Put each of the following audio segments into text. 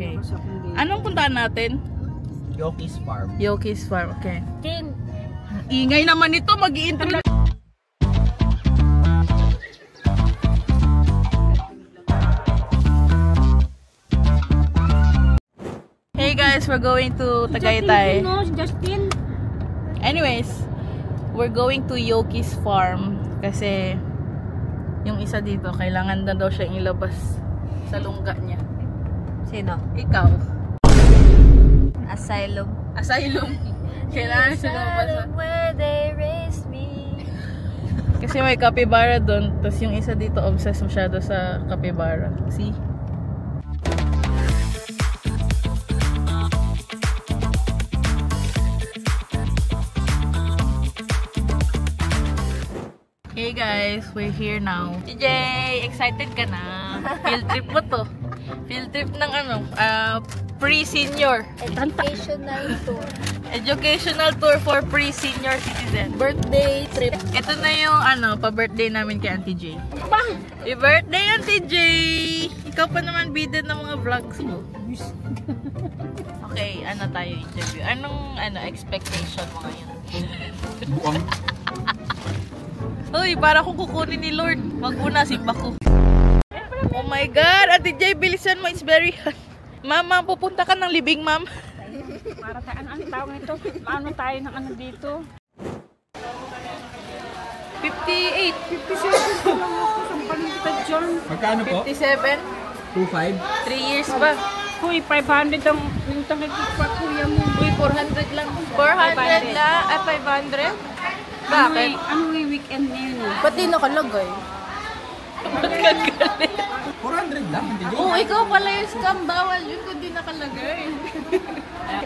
Okay. Anong puntahan natin? Yoki's Farm. Yoki's Farm, okay. Tin. Ingay naman ito, mag-i-intro. Hey guys, we're going to Tagaytay. Justin. Anyways, we're going to Yoki's Farm kasi yung isa dito, kailangan na daw siya ilabas sa lungga niya. Sino? Ikaw. Asylum. Asylum. Kailangan siya lumabas. Where they raised me. Kasi may capybara doon, tapos yung isa dito obsessed masyado sa capybara. See? Hey guys, we're here now. DJ, excited ka na? Field trip mo to. Field trip ng ano, pre-senior. Educational tour. Educational tour for pre-senior citizen. Birthday trip. Ito na yung ano, pa-birthday namin kay Auntie J. Happy birthday, Auntie J! Ikaw pa naman bida ng mga vlogs mo. Okay, ano tayo interview? Anong expectation mo ngayon? Buang. Uy, para kung kukunin ni Lord. Maguna, simba ko. Oh my God! Ate Jay, bilisan mo. It's very hot. Mama, pupunta ka ng libing, ma'am. Para tayo, ano tawag nito? Maano tayo ng ano dito? 58. 57 lang ako sa baliktad dyan. Magkano po? 57. 2.5? 3 years ba? Uy, 500 ang yung tangit pa kuya mo. Uy, 400 lang. 400 na? 500? Bakit? Ano yung weekend na yun? Ba't di nakalagay? Ba't kagalit? 400 lang, hindi nyo? Oo, ikaw pala yung scam. Bawal yun kung di nakalagay.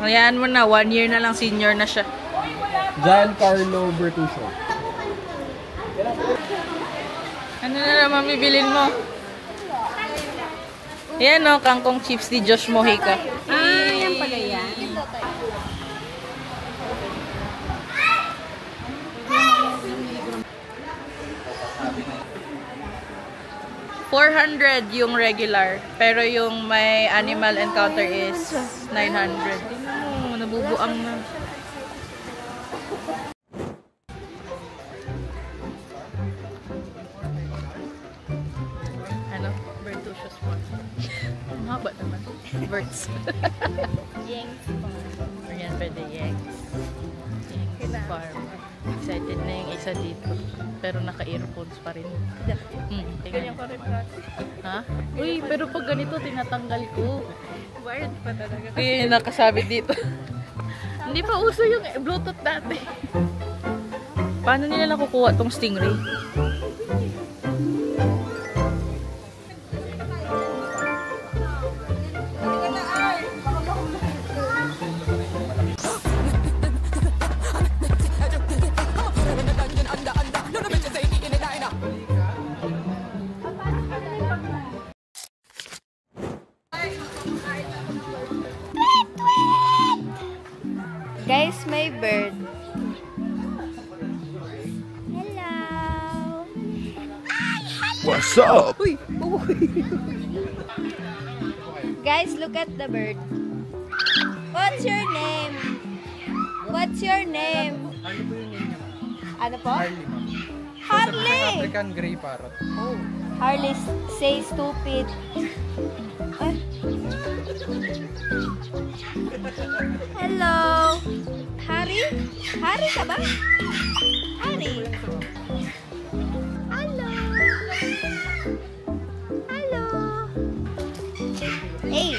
Hayaan mo na, 1 year na lang senior na siya. Giancarlo Bertuccio. Ano na naman bibilin mo? Yan o, kangkong chips ni Josh Mojica. Yan pala yan. 400 yung regular, pero yung may animal encounter is 900. Tingnan mo, nabubuang na. Ano? Bertuccious one. Ang haba naman. Birds. Yanks. Ayan, pwede Yanks. Yanks Farm. Excited na yung isa dito. Pero naka-earphones pa rin. Ganyan ko rin practice. Ha? Uy, pero pag ganito, tinatanggal ko. Wired pa talaga. Uy, nakasabit dito. Hindi pa uso yung Bluetooth dati. Paano nila nakukuha tong Stingray? Guys, may bird. Hello. What's up? Uy! Guys, look at the bird. What's your name? What's your name? Ano po? Harley. African Grey Parrot. Oh. Harley, say stupid. Ay. Hello. Harry? Harry ka ba? Harry. Hello. Hello. Hey.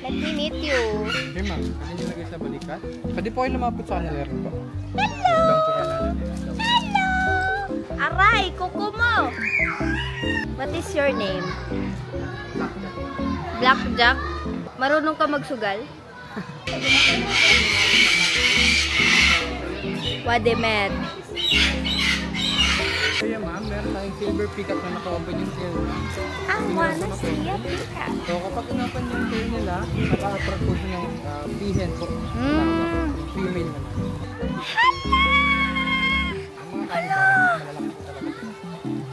Let me meet you. Okay ma'am, ano nyo lagay sa balikat? Pwede po kayo lumapit sa kanila rin po. Hello. Hello. Aray, kuko mo. What is your name? Blackjack. Marunong ka magsugal? Wademet. Kaya ma'am, meron tayong silver peacock na naka-open yung tail. I wanna see a peacock. So kapag inapan yung tail nila, naka-attract po siya ng peahen po. Female naman. Hala! Hello!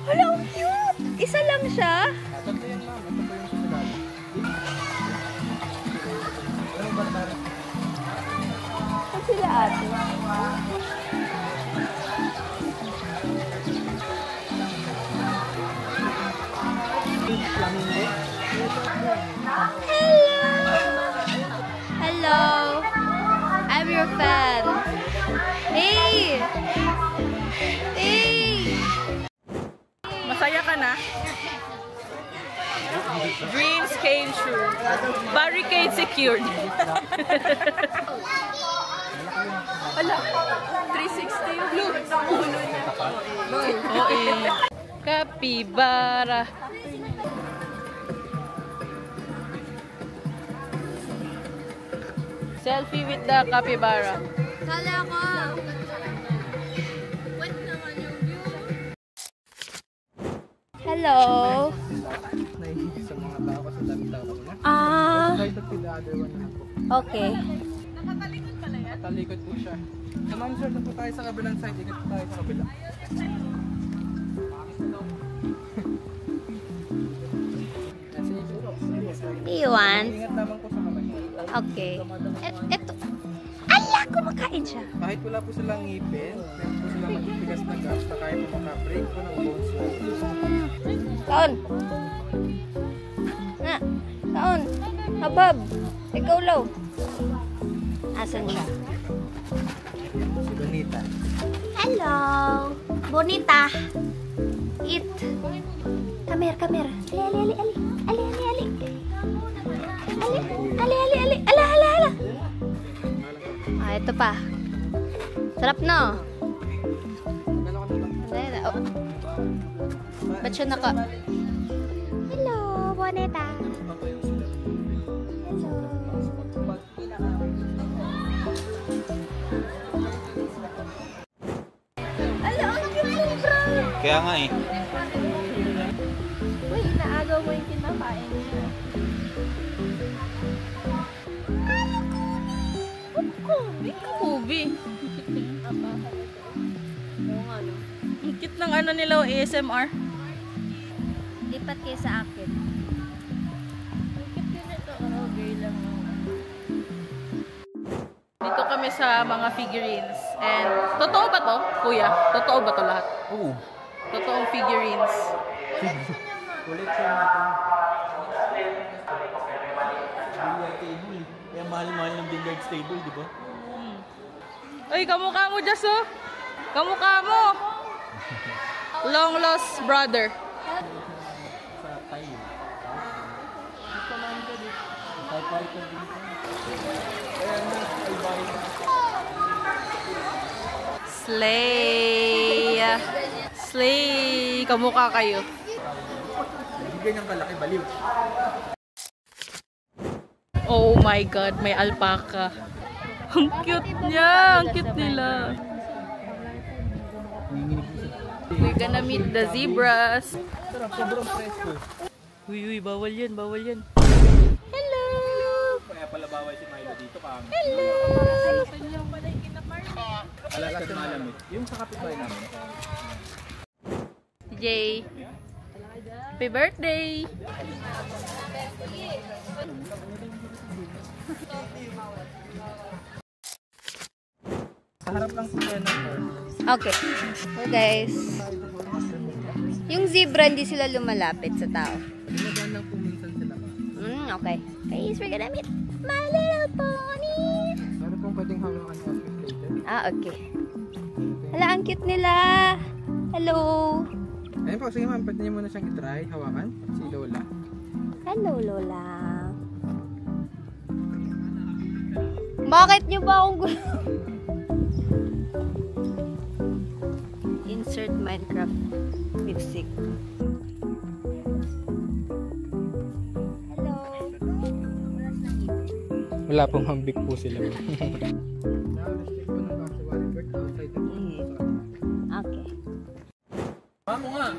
Hello, cute! Isa lang siya? Tatlo yan ma'am, ito po yung susugal. Hello. I'm your fan. Hey. Hey. Masaya ka na? Dreams came true. Barricade secured. Ala, 360 yung blue. Ulo niya. Oo eh. Capybara. Selfie with the capybara. Kala ko. Wait naman yung view. Hello. Nahihilig sa mga tao kasi dami tao na. Try to see the other one na po. Okay. Nakatalikod pala yan? Talikod po siya. So ma'am sir, na po tayo sa kabilang side. Ikot po tayo sa kabila. Do you want? Ingat naman po sa kamay. Okay. Eto. Ala, kumakain siya. Kahit wala po silang ngipin, meron po silang magbibigas na gas na kaya po makabreak po ng bones mo. Taon. Na. Taon. Habab. Ikaw law. Asan siya? Si Bonita. Hello. Bonita. Eat. Come here, come here. Ali, ali, ali. Ali, ali, ali. Ali, ali, ali, ali. Ala, ala, ala. Ah, ito pa. Sarap no? Oh. Ba't siya naka... Hello, Bonita. Hello. Hello, ang cute, bro. Kaya nga eh. Uy, inaagaw mo yung kinakain niya. Kubi. Oo nga, no? Ang cute ng ano nila, ASMR. Lipat kayo sa akin. Ang cute yun ito. Okay lang. Dito kami sa mga figurines. And, totoo ba to, kuya? Totoo ba to lahat? Oo. Totoong figurines. Collection natin. Billiard table. Kaya mahal-mahal ng billiard table, di ba? Uy, kamukha mo, Jess, oh. Kamukha mo. Long lost brother. Sa tayo. Typewriter din. Kaya nga, typewriter. Slay. Slay. Kamukha kayo. Hindi ganyang kalaki, baliw. Oh my God, may alpaca. Ang cute niya. Ang cute nila. We're gonna meet the zebras. Sarap, sobrang presko. Uy, bawal yan, bawal yan. Hello! Kaya pala bawal si Milo dito pa. Hello! Alaska malamig. Yung sa kapitbahay namin. Jay. Happy birthday! Sa harap lang po yan ng door. Okay. So guys, yung zebra hindi sila lumalapit sa tao. Dumadaan lang po minsan sila. Okay. Guys, we're gonna meet my little pony. Meron pong pwedeng hawakan yung office later. Ah, okay. Hala, ang cute nila. Hello. Ayun po, sige ma'am, pwede niyo muna siyang itry, hawakan. Si Lola. Hello, Lola. Bakit niyo ba akong gulo? Insert Minecraft music. Hello. Wala pong hambik po sila. Na-restrict po ng actual bird outside the Okay. Mamo nga!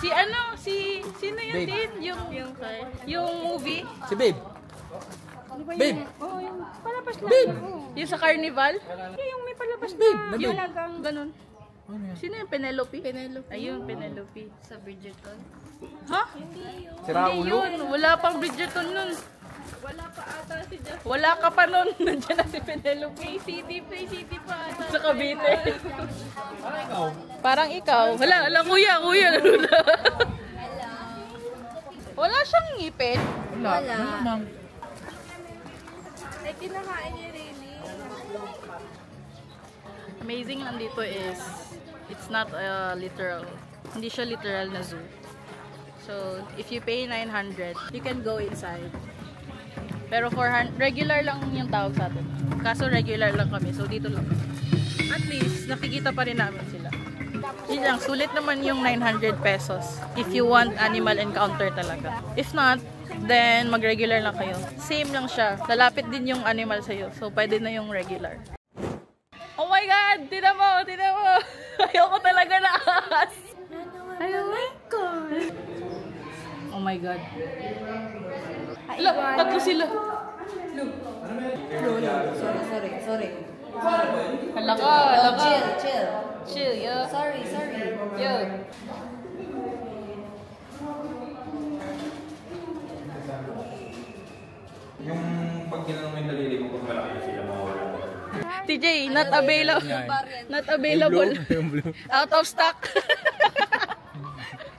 Si ano? Sino yung Babe. din? Yung movie? Si Babe! Babe! Oo, yung palabas lang. Babe! Yung sa Carnival? Yung may palabas Babe! na. Na Yung Babe! ganun. Ano yan? Sino yung Penelope? Ayun, Penelope. Sa Bridgerton. Ha? Si Hindi Raulo? yun. Wala pang Bridgerton nun. Wala pa ata si Jeff. Wala ka pa nun. Nandiyan na si Penelope. Play City pa ata. Sa Cavite. Parang ikaw. Parang ikaw. Hala, kuya. Ano na? Wala siyang ngipin. Wala. Wala. Ay, kinakain niya rin. Amazing lang dito is, it's not literal. Hindi siya literal na zoo. So, if you pay 900, you can go inside. Pero 400, regular lang yung tawag sa atin. Kaso regular lang kami, so dito lang. At least, nakikita pa rin namin sila. Yun lang, sulit naman yung 900 pesos if you want animal encounter talaga. If not, then mag-regular lang kayo. Same lang siya. Lalapit din yung animal sa'yo, so pwede na yung regular. Oh my God! Tina mo! Tina mo! Ayoko talaga na ahas! Oh my God! Oh my God! Ala, tatlo sila! Sorry. Hala ka! Hala ka! Chill. Chill, yo! Sorry. Yo! Yung pag ginanong yung dalili mo, kung malaki na sila mawawala. TJ, not available. Not available. Out of stock.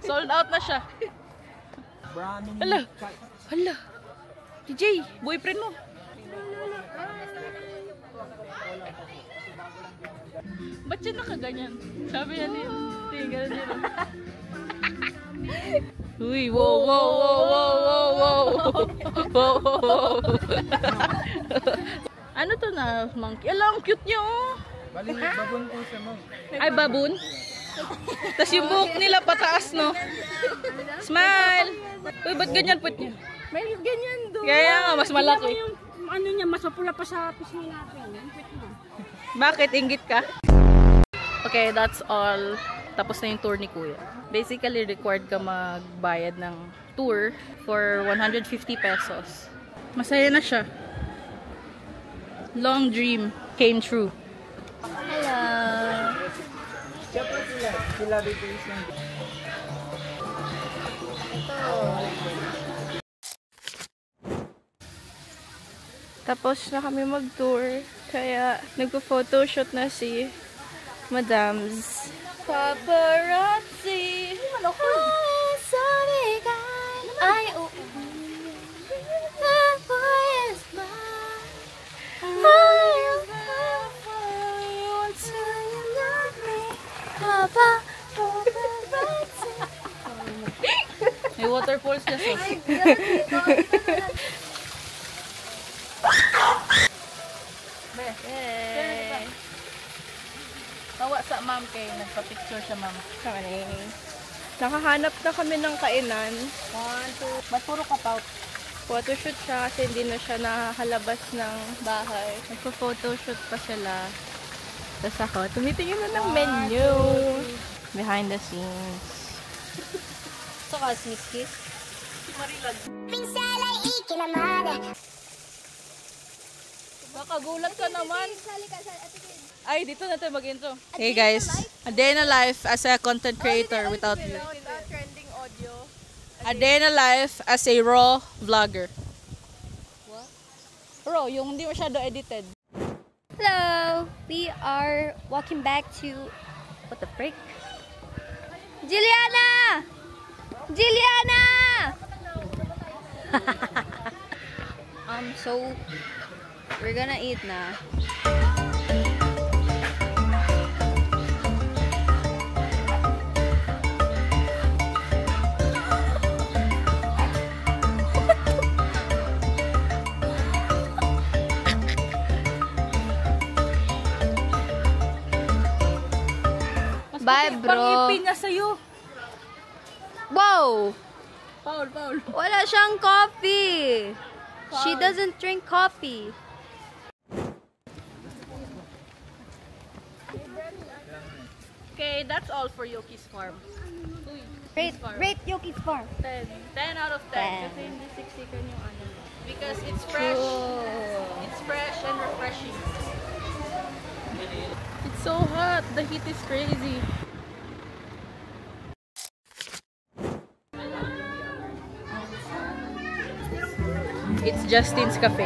Sold out na siya. Hala. TJ, boyfriend mo. Ba't siya nakaganyan? Sabi niya din. Tingnan niya rin. Uy, wow. Ano to na, monkey? Ala, ang cute niya, oh. Bali, babon po siya mo. Ay, baboon? Tapos yung buhok nila pataas, no? Smile! Uy, ba't ganyan put niya? May ganyan doon. Kaya nga, mas malaki. Yung ano niya, mas mapula pa sa pisngi natin. Bakit? Inggit ka? Okay, that's all. Tapos na yung tour ni Kuya. Basically, required ka magbayad ng tour for 150 pesos. Masaya na siya. Long dream came true. Hello. Siya po sila. Sila dito yung Tapos na kami mag-tour, kaya nagpo-photoshoot na si Madams. Paparazzi! Oh, sorry, ay, oh. That boy is mine. I'll follow you until you love me. Paparazzi. May waterfalls na siya. Yay! Tawa sa ma'am kay nagpa-picture siya ma'am. Kami. Nakahanap na kami ng kainan. Ba't puro kapaw? Photoshoot siya kasi hindi na siya nakakalabas ng bahay. Nagpo-photoshoot pa sila. Tapos ako, tumitingin na ng menu. Behind the scenes. Saka kiss. Nakagulat ka naman. Ay, dito na tayo mag-intro. Hey guys, a day in a life as a content creator without you. Without trending audio. A day in a life as a raw vlogger. What? Raw, yung hindi masyado edited. Hello, we are walking back to, what the frick? Juliana! So we're gonna eat na. Bye, bro. Pang-ipin niya sa'yo. Wow! Paul. Wala siyang coffee. She doesn't drink coffee. Okay, that's all for Yoki's Farm. Rate Yoki's Farm. 10. 10 out of 10. 10. Kasi hindi siksikan yung ano. Because it's fresh. It's fresh and refreshing. It's so hot. The heat is crazy. It's Justin's Cafe.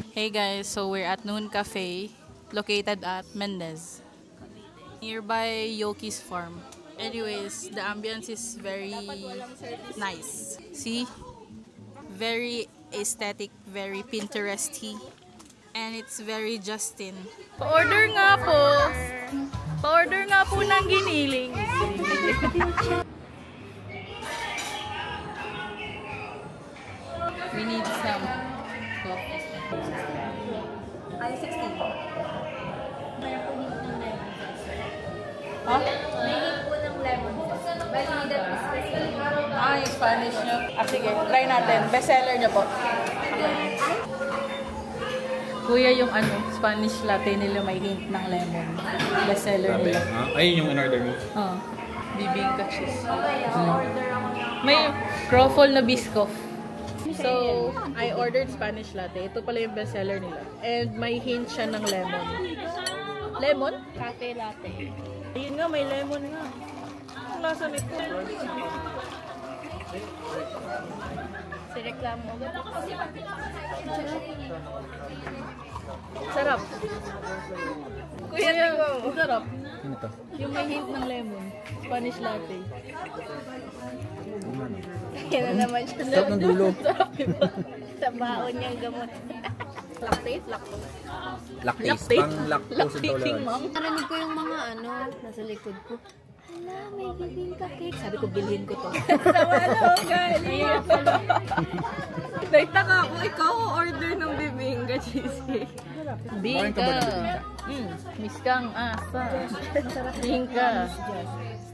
Hey guys, so we're at Noon Cafe, located at Mendez, nearby Yoki's Farm. Anyways, the ambience is very nice. See? Very aesthetic, very Pinteresty. And it's very Justin. Pa-order nga po. Pa-order nga po ng giniling. We need some coffee. Ay, 16. Huh? May hint po ng lemon. But you need that specific. Ah, yung Spanish nyo. Ah, sige. Try natin. Bestseller nyo po. Kuya, yung ano, Spanish latte nila may hint ng lemon. Bestseller nila. Ayun yung in-order mo. Oh. Bibingka cheese. May croffle na biscoff. So, I ordered Spanish latte. Ito pala yung bestseller nila. And may hint siya ng lemon. Lemon? Cafe latte. Ayun nga, may lemon nga. Ang lasa nito. Si reklamo. Sarap. Kuya, sarap. Ano to? Yung may hint ng lemon. Spanish latte. Yan na naman siya. Sarap ng dulo. Sarap, diba? Sa baon niyang gamot. Lactate? Lactose. Lactase. Pang lactose Lactating, intolerance. ma'am. Narinig ko yung mga ano, nasa likod ko. Hala, may bibingka cake. Sabi ko, bilhin ko to. Sama na ako, galing. Nagtaka ako, ikaw order ng bibingka cheesecake. Kumain ka ba ng bibingka? Miss kang asa. Bibingka.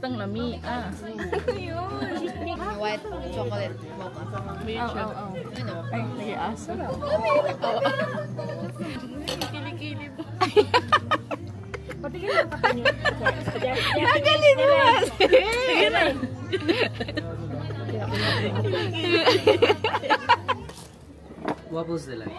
Stang lami, White chocolate mocha. Ano? Ay, nag-iasa. Kilikili mo. Patingin lang pa niyo. Nagalin mo kasi. Sige na. What was the like?